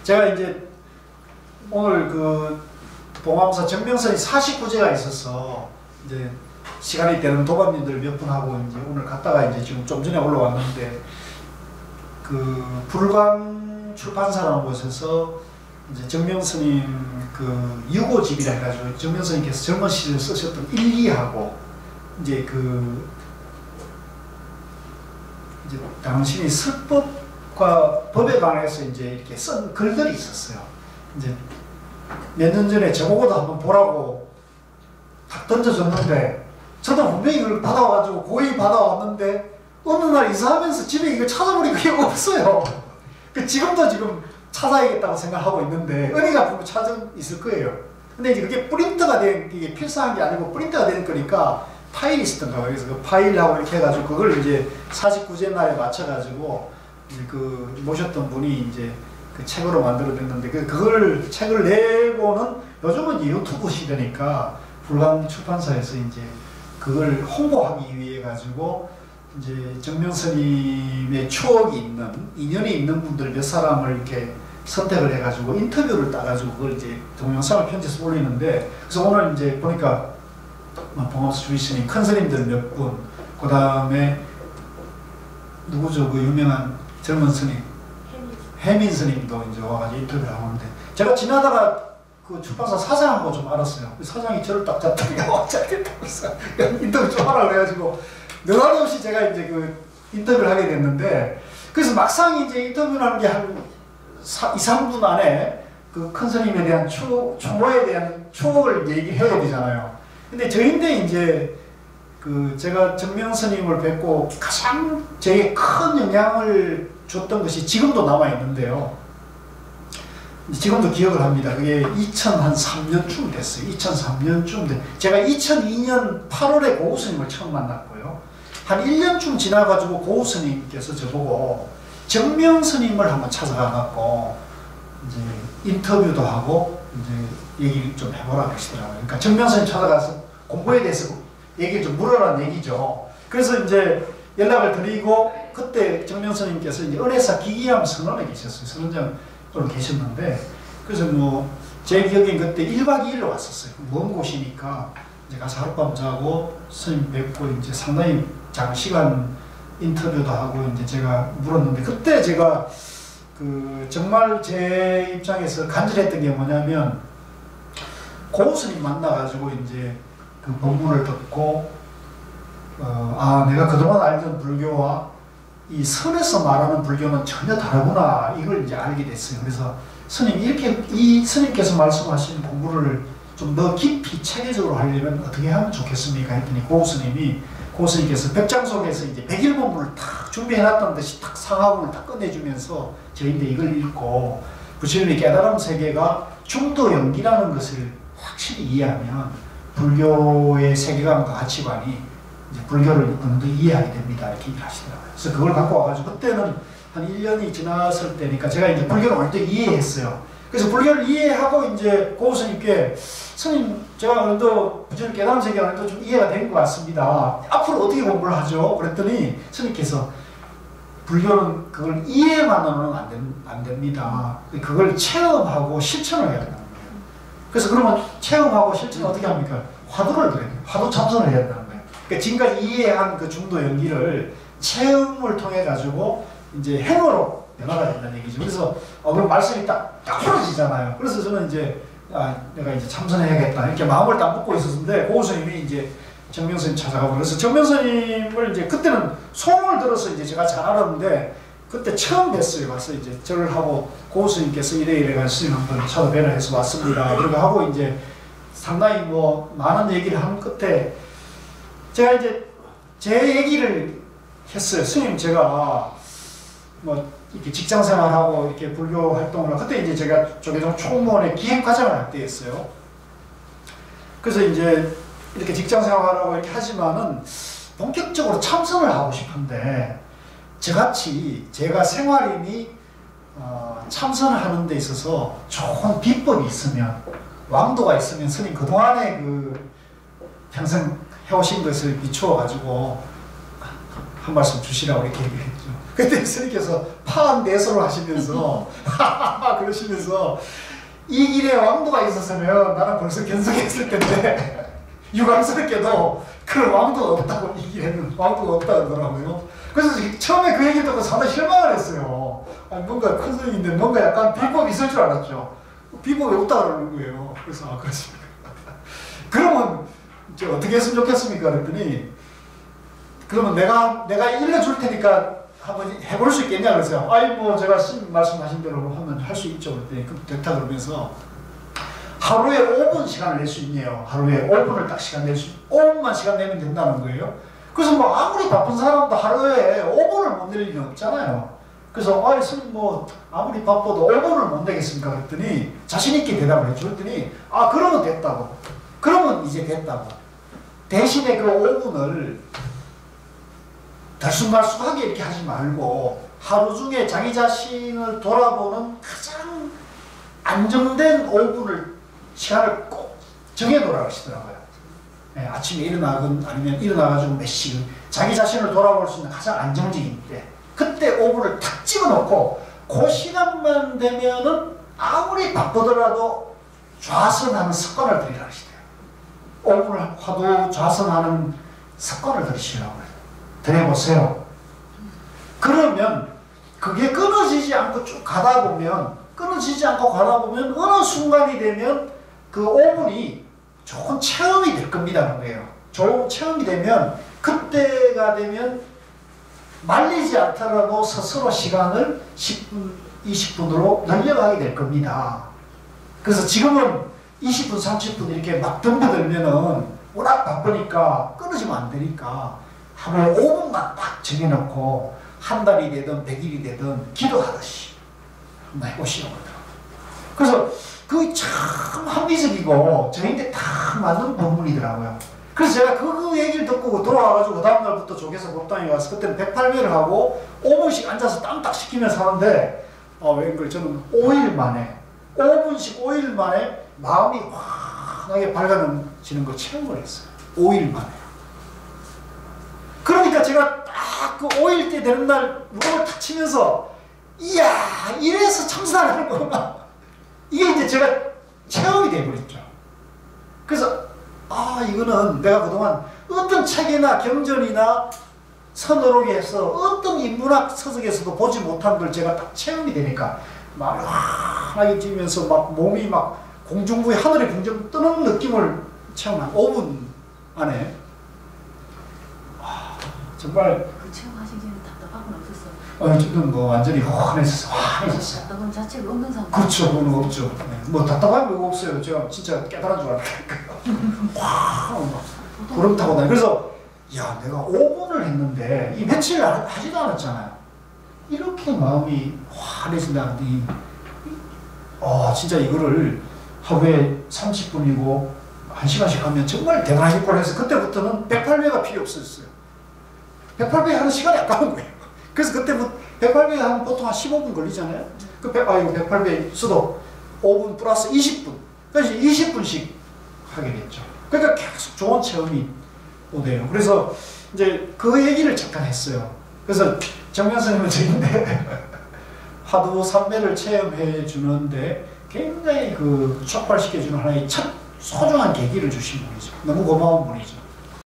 제가 이제 오늘 그 봉암사 정명선이 49제가 있어서 이제 시간이 되는 도반님들 몇 분 하고 이제 오늘 갔다가 이제 지금 좀 전에 올라왔는데 그 불광 출판사라는 곳에서 이제 정명스님 그 유고집이라 해가지고 정명스님께서 젊은 시절 쓰셨던 일기하고 이제 그 이제 당신이 설법과 법에 관해서 이제 이렇게 쓴 글들이 있었어요. 이제 몇 년 전에 저보고도 한번 보라고 탁 던져줬는데 저도 분명히 이걸 받아와가지고 고이 받아왔는데 어느 날 이사하면서 집에 이걸 찾아보니 그게 없어요. 지금도 지금 찾아야겠다고 생각하고 있는데 은희가 분명 찾아 있을 거예요. 근데 이제 그게 프린터가 된, 이게 필사한 게 아니고 프린터가 된 거니까 파일이 있었던가 봐요. 그래서 그 파일하고 이렇게 해가지고 그걸 이제 49제 날에 맞춰가지고 이제 그 모셨던 분이 이제 그 책으로 만들어냈는데 그걸 책을 내고는 요즘은 유튜브 시대니까 불광 출판사에서 이제 그걸 홍보하기 위해 가지고 이제 정명스님의 추억이 있는 인연이 있는 분들 몇 사람을 이렇게 선택을 해가지고 인터뷰를 따가지고 그걸 이제 동영상을 편집해서 올리는데 그래서 오늘 이제 보니까 봉암사 주의스님 큰 스님들 몇 분, 그 다음에 누구죠 그 유명한 젊은 스님 해민 스님도 이제 와가지고 인터뷰를 하고 있는데 제가 지나다가 그 출판사 사장하고 좀 알았어요. 사장이 저를 딱 잡더니 잘겠다고 해서 인터뷰 좀 하라고 해가지고 느닷없이 제가 이제 그 인터뷰를 하게 됐는데 그래서 막상 이제 인터뷰를 하는 게 한 2, 3분 안에 그 큰 스님에 대한 추모에 대한 추억을 얘기해야 되잖아요. 근데 저인데 이제 그 제가 정명스님을 뵙고 가장 제게 큰 영향을 줬던 것이 지금도 남아있는데요. 지금도 기억을 합니다. 그게 2003년쯤 됐어요. 2003년쯤 됐어요. 제가 2002년 8월에 고우스님을 처음 만났고요. 한 1년쯤 지나가지고 고우스님께서 저보고 정명스님을 한번 찾아가갖고 이제 인터뷰도 하고 이제 얘기를 좀 해보라고 하시더라고요. 그러니까 정명스님 찾아가서 공부에 대해서 얘기를 좀 물어라는 얘기죠. 그래서 이제 연락을 드리고 그때 정명스님께서 이제 은혜사 기기암 선원에 계셨어요. 선원장으로 계셨는데 그래서 뭐 제 기억엔 그때 1박 2일로 왔었어요. 먼 곳이니까 이제 가서 하룻밤 자고 스님 뵙고 이제 상당히 장시간 인터뷰도 하고 이제 제가 물었는데 그때 제가 그 정말 제 입장에서 간절했던 게 뭐냐면 고우스님 만나가지고 이제 그 법문을 듣고 내가 그동안 알던 불교와 이 선에서 말하는 불교는 전혀 다르구나 이걸 이제 알게 됐어요. 그래서 스님 이렇게 이 스님께서 말씀하신 공부를 좀 더 깊이 체계적으로 하려면 어떻게 하면 좋겠습니까? 했더니 고스님께서 벽장 속에서 이제 101법문을 탁 준비해놨던 듯이 탁 상하문을 탁 끝내주면서 저희인데 이걸 읽고 부처님의 깨달음 세계가 중도연기라는 것을 확실히 이해하면 불교의 세계관과 가치관이 이제 불교를 어느 정도 이해하게 됩니다. 이렇게 얘기를 하시더라고요. 그래서 그걸 갖고 와가지고 그때는 한 1년이 지났을 때니까 제가 이제 불교를 완전히 이해했어요. 그래서 불교를 이해하고 이제 고우스님께 스님 제가 오늘도 부처님 깨달음 세계가 오늘도 좀 이해가 된 것 같습니다. 앞으로 어떻게 공부를 하죠? 그랬더니 스님께서 불교는 그걸 이해만으로는 안 됩니다. 그걸 체험하고 실천을 해야 된다는 거예요. 그래서 그러면 체험하고 실천 어떻게 합니까? 화두를 드려야 돼요. 화두 참선을 해야 된다는 거예요. 그러니까 지금까지 이해한 그 중도 연기를 체험을 통해 가지고 이제 행으로 변화가 된다는 얘기죠. 그래서 그럼 말씀이 딱 풀어지잖아요. 그래서 저는 이제 내가 이제 참선해야겠다 이렇게 마음을 딱 먹고 있었는데 고우스님이 이제 정명스님 찾아가고 그래서 정명스님을 이제 그때는 소문을 들어서 이제 제가 잘 알았는데 그때 처음 뵀어요. 와서 이제 절을 하고 고우스님께서 이래 가지고 스님 한번 찾아뵈라 해서 왔습니다. 그렇게 하고 이제 상당히 뭐 많은 얘기를 한 끝에 제가 이제 제 얘기를 했어요. 스님 제가 뭐 이렇게 직장 생활하고 이렇게 불교 활동을 하고 그때 이제 제가 조계종 총무원의 기획과장을 할 때였어요. 그래서 이제 이렇게 직장 생활하고 이렇게 하지만은 본격적으로 참선을 하고 싶은데 저같이 제가 생활인이 참선을 하는 데 있어서 좋은 비법이 있으면 왕도가 있으면 스님 그동안에 그 평생 해오신 것을 비추어 가지고 한 말씀 주시라고 이렇게 얘기했죠. 그때 스님께서 파한대소를 하시면서 그러시면서 이 길에 왕도가 있었으면 나는 벌써 견성했을 텐데 유감스럽게도 그런 왕도가 없다고, 이 길에는 왕도가 없다고 하더라고요. 그래서 처음에 그 얘기를 듣고 상당히 실망을 했어요. 아니, 뭔가 큰 스님인데 뭔가 약간 비법이 있을 줄 알았죠. 비법이 없다 그러는 거예요. 그래서 그렇습니까? 그러면 이제 어떻게 했으면 좋겠습니까? 그랬더니 그러면 내가 일러줄 테니까 한번 해볼 수 있겠냐 그랬어요. 아이 뭐 제가 스님 말씀하신 대로 하면 할 수 있죠. 그랬더니 됐다 그러면서 하루에 5분 시간을 낼 수 있네요. 하루에 5분을 딱 시간 낼 수, 5분만 시간 내면 된다는 거예요. 그래서 뭐 아무리 바쁜 사람도 하루에 5분을 못 낼 일은 없잖아요. 그래서 아이 스님 뭐 아무리 바빠도 5분을 못 내겠습니까? 그랬더니 자신 있게 대답을 해줘. 그랬더니 아 그러면 됐다고. 그러면 이제 됐다고. 대신에 그 5분을 들쑥날쑥하게 이렇게 하지 말고 하루 중에 자기 자신을 돌아보는 가장 안정된 5분을 시간을 꼭 정해놓으라고 하시더라고요. 네, 아침에 일어나건 아니면 일어나가지고 몇 시간 자기 자신을 돌아볼 수 있는 가장 안정적인 때, 그때 5분을 탁 집어넣고 그 시간만 되면은 아무리 바쁘더라도 좌선하는 습관을 들이라고 하시대요. 5분을 화두 좌선하는 습관을 들이시라고 해요. 들여보세요. 그러면 그게 끊어지지 않고 쭉 가다 보면 어느 순간이 되면 그 5분이 좋은 체험이 될 겁니다. 그래요. 좋은 체험이 되면 그때가 되면 말리지 않더라도 스스로 시간을 10분, 20분으로 늘려가게 될 겁니다. 그래서 지금은 20분, 30분 이렇게 막 덤벼들면은 워낙 바쁘니까 끊어지면 안 되니까 하루에 5분만 딱 정해놓고 한 달이 되든 100일이 되든 기도하듯이 한번 해보시라고 그러더라고요. 그래서 그게 참 합리적이고 저희한테 딱 맞는 법문이더라고요. 그래서 제가 그 얘기를 듣고 돌아와가지고 그 다음날부터 조계사 법당에 가서 그때는 108배를 하고 5분씩 앉아서 땀 딱 식히면서 하는데 왠걸 저는 5일 만에 5분씩 5일 만에 마음이 환하게 밝아지는 걸 체험을 했어요. 5일 만에. 그러니까 제가 딱 그 5일 때 되는 날 무릎을 탁 치면서 이야 이래서 참선하는 거구나. 이게 이제 제가 체험이 돼버렸죠. 그래서 이거는 내가 그동안 어떤 책이나 경전이나 선어록에서 어떤 인문학 서적에서도 보지 못한 걸 제가 딱 체험이 되니까 마음이 환하게 지면서 막 몸이 막 공중부에 하늘에 공중 뜨는 느낌을 체험한 5분 안에 정말 그 체험하시기에는 답답함은 없었어요? 지금 뭐 완전히 환해졌어요. 답답함 자체가 없는 상태. 그렇죠. 그건 없죠. 네. 뭐 답답한 거 없어요. 제가 진짜 깨달은 줄 알았다니까요. 구름 타고 다니. 그래서 야 내가 5분을 했는데 이 며칠 하지도 않았잖아요. 이렇게 마음이 환해진다니 진짜 이거를 하루에 30분이고 1시간씩 하면 정말 대단하겠구나 해서 그때부터는 108배가 필요 없었어요. 108배 하는 시간이 아까운 거예요. 그래서 그때부터 108배 하면 보통 한 15분 걸리잖아요. 이거 108배 써도 5분 플러스 20분. 그래서 20분씩 하게 됐죠. 그러니까 계속 좋은 체험이 오대요. 그래서 이제 그 얘기를 잠깐 했어요. 그래서 정면 선생님은 저인데 화두 3배를 체험해 주는데 굉장히 촉발시켜주는 하나의 첫 소중한 계기를 주신 분이죠. 너무 고마운 분이죠.